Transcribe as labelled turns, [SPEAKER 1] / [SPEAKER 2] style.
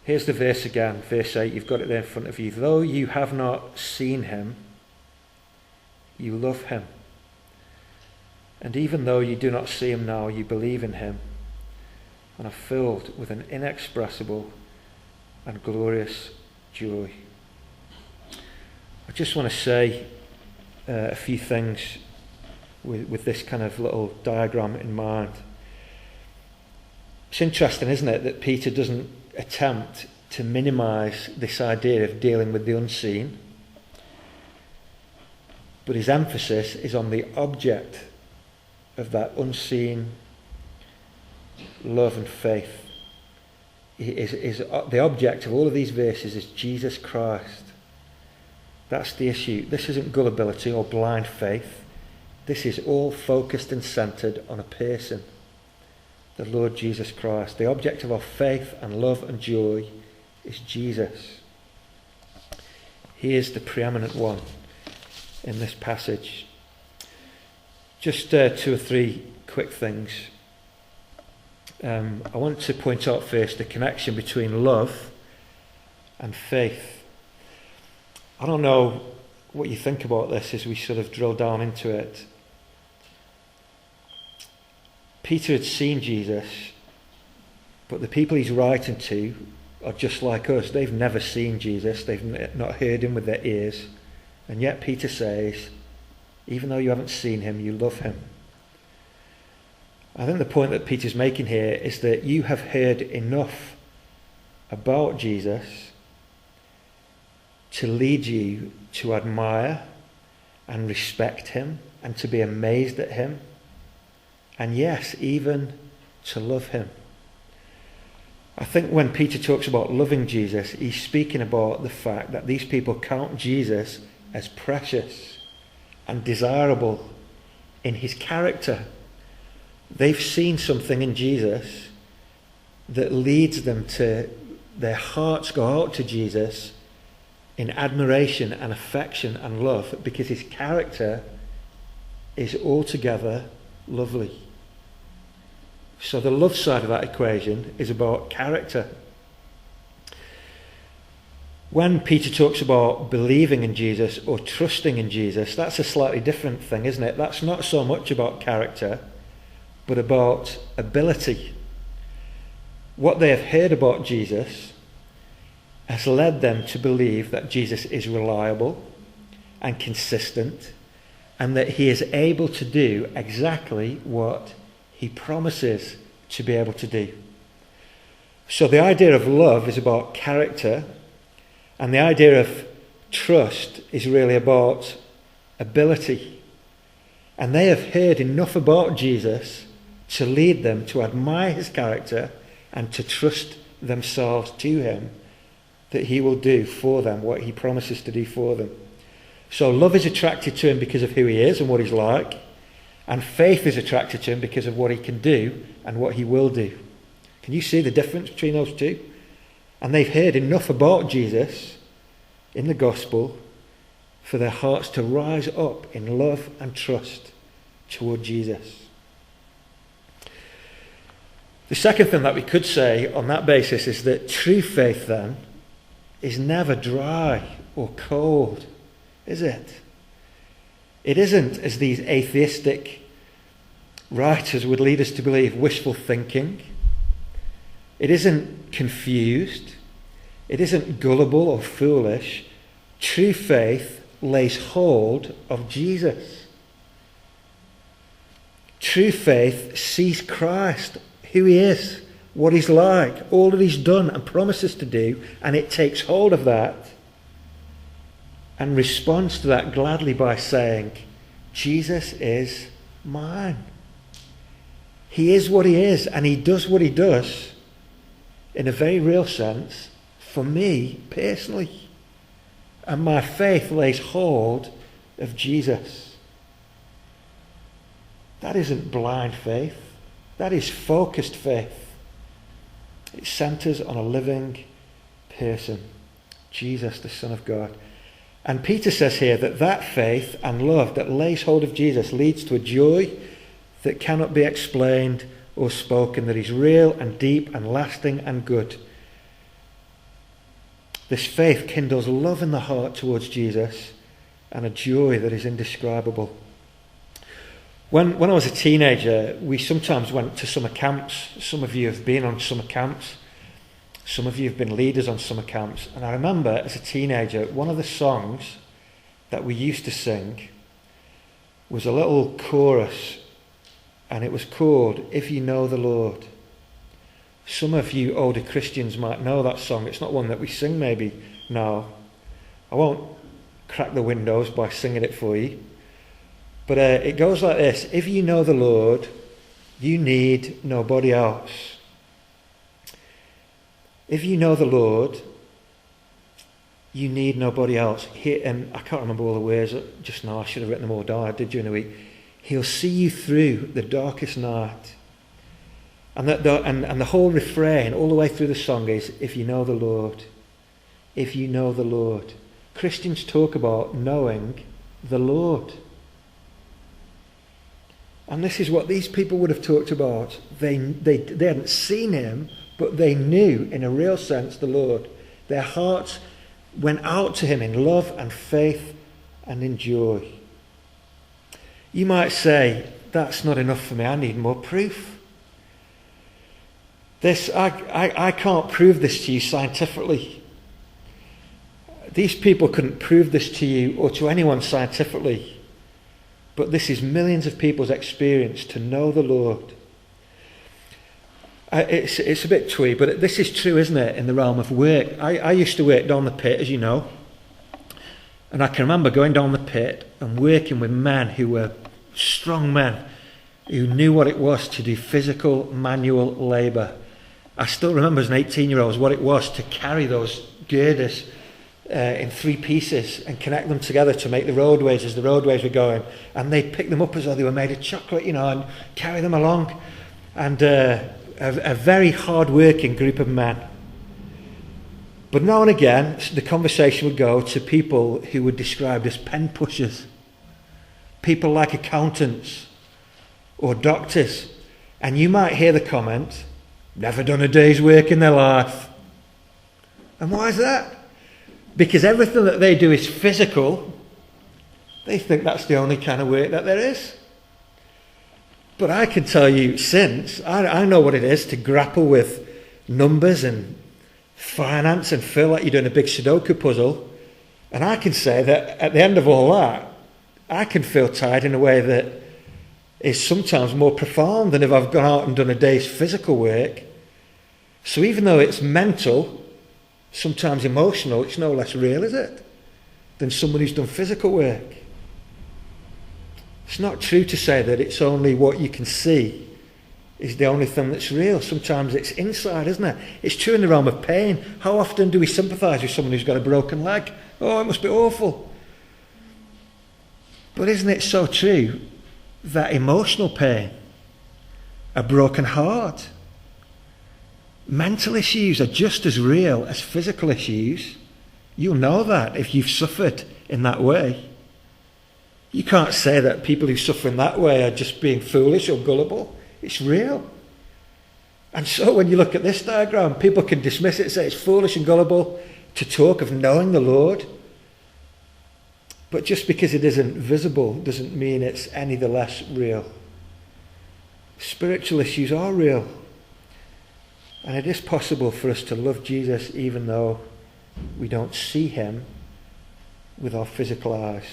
[SPEAKER 1] Here's the verse again, verse 8, you've got it there in front of you. Though you have not seen him, you love him. And even though you do not see him now, you believe in him and are filled with an inexpressible and glorious joy. I just want to say a few things with this kind of little diagram in mind. It's interesting, isn't it, that Peter doesn't attempt to minimize this idea of dealing with the unseen, but his emphasis is on the object of that unseen love and faith. The object of all of these verses is Jesus Christ. That's the issue. This isn't gullibility or blind faith. This is all focused and centered on a person, the Lord Jesus Christ. The object of our faith and love and joy is Jesus. He is the preeminent one in this passage. Just 2 or 3 quick things. I want to point out first the connection between love and faith. I don't know what you think about this as we sort of drill down into it. Peter had seen Jesus, but the people he's writing to are just like us. They've never seen Jesus. They've not heard him with their ears. And yet Peter says, even though you haven't seen him, you love him. I think the point that Peter's making here is that you have heard enough about Jesus to lead you to admire and respect him and to be amazed at him. And yes, even to love him. I think when Peter talks about loving Jesus, he's speaking about the fact that these people count Jesus as precious and desirable in his character. They've seen something in Jesus that leads them to, their hearts go out to Jesus in admiration and affection and love because his character is altogether lovely. So the love side of that equation is about character. When Peter talks about believing in Jesus or trusting in Jesus, that's a slightly different thing, isn't it? That's not so much about character, but about ability. What they have heard about Jesus has led them to believe that Jesus is reliable and consistent and that he is able to do exactly what he promises to be able to do. So the idea of love is about character, and the idea of trust is really about ability. And they have heard enough about Jesus to lead them to admire his character and to trust themselves to him that he will do for them what he promises to do for them. So love is attracted to him because of who he is and what he's like, and faith is attracted to him because of what he can do and what he will do. Can you see the difference between those two? And they've heard enough about Jesus in the gospel for their hearts to rise up in love and trust toward Jesus. The second thing that we could say on that basis is that true faith then is never dry or cold, is it? It isn't, as these atheistic writers would lead us to believe, wishful thinking. It isn't confused. It isn't gullible or foolish. True faith lays hold of Jesus. True faith sees Christ, who he is, what he's like, all that he's done and promises to do, and it takes hold of that and responds to that gladly by saying, Jesus is mine. He is what he is, and he does what he does in a very real sense for me personally. And my faith lays hold of Jesus. That isn't blind faith. That is focused faith. It centers on a living person, Jesus, the Son of God. And Peter says here that that faith and love that lays hold of Jesus leads to a joy that cannot be explained or spoken, that is real and deep and lasting and good. This faith kindles love in the heart towards Jesus and a joy that is indescribable. When I was a teenager, we sometimes went to summer camps. Some of you have been on summer camps. Some of you have been leaders on summer camps. And I remember as a teenager, one of the songs that we used to sing was a little chorus, and it was called "If You Know the Lord." Some of you older Christians might know that song. It's not one that we sing maybe now. I won't crack the windows by singing it for you. But it goes like this: if you know the Lord, you need nobody else. If you know the Lord, you need nobody else. And I can't remember all the words just now. I should have written them all down. I did during the week. He'll see you through the darkest night. And the whole refrain all the way through the song is, if you know the Lord. If you know the Lord. Christians talk about knowing the Lord. And this is what these people would have talked about. They hadn't seen him, but they knew in a real sense the Lord. Their hearts went out to him in love and faith and in joy. You might say, that's not enough for me, I need more proof. I can't prove this to you scientifically. These people couldn't prove this to you or to anyone scientifically. But this is millions of people's experience to know the Lord. It's a bit twee, but this is true, isn't it, in the realm of work. I used to work down the pit, as you know. And I can remember going down the pit and working with men who were strong men, who knew what it was to do physical, manual labour. I still remember as an 18-year-old what it was to carry those girders in 3 pieces and connect them together to make the roadways as the roadways were going, and they'd pick them up as though they were made of chocolate, and carry them along. And a very hard-working group of men. But now and again the conversation would go to people who were described as pen pushers, people like accountants or doctors, and you might hear the comment, never done a day's work in their life. And why is that? Because everything that they do is physical. They think that's the only kind of work that there is. But I can tell you, since I know what it is to grapple with numbers and finance and feel like you're doing a big Sudoku puzzle, and I can say that at the end of all that, I can feel tired in a way that is sometimes more profound than if I've gone out and done a day's physical work. So even though it's mental, sometimes emotional, it's no less real, is it, than someone who's done physical work. It's not true to say that it's only what you can see is the only thing that's real. Sometimes it's inside, isn't it? It's true in the realm of pain. How often do we sympathise with someone who's got a broken leg? Oh, it must be awful. But isn't it so true that emotional pain, a broken heart, mental issues are just as real as physical issues? You'll know that if you've suffered in that way. You can't say that people who suffer in that way are just being foolish or gullible. It's real. And so when you look at this diagram, people can dismiss it and say it's foolish and gullible to talk of knowing the Lord. But just because it isn't visible doesn't mean it's any the less real. Spiritual issues are real. And it is possible for us to love Jesus even though we don't see him with our physical eyes.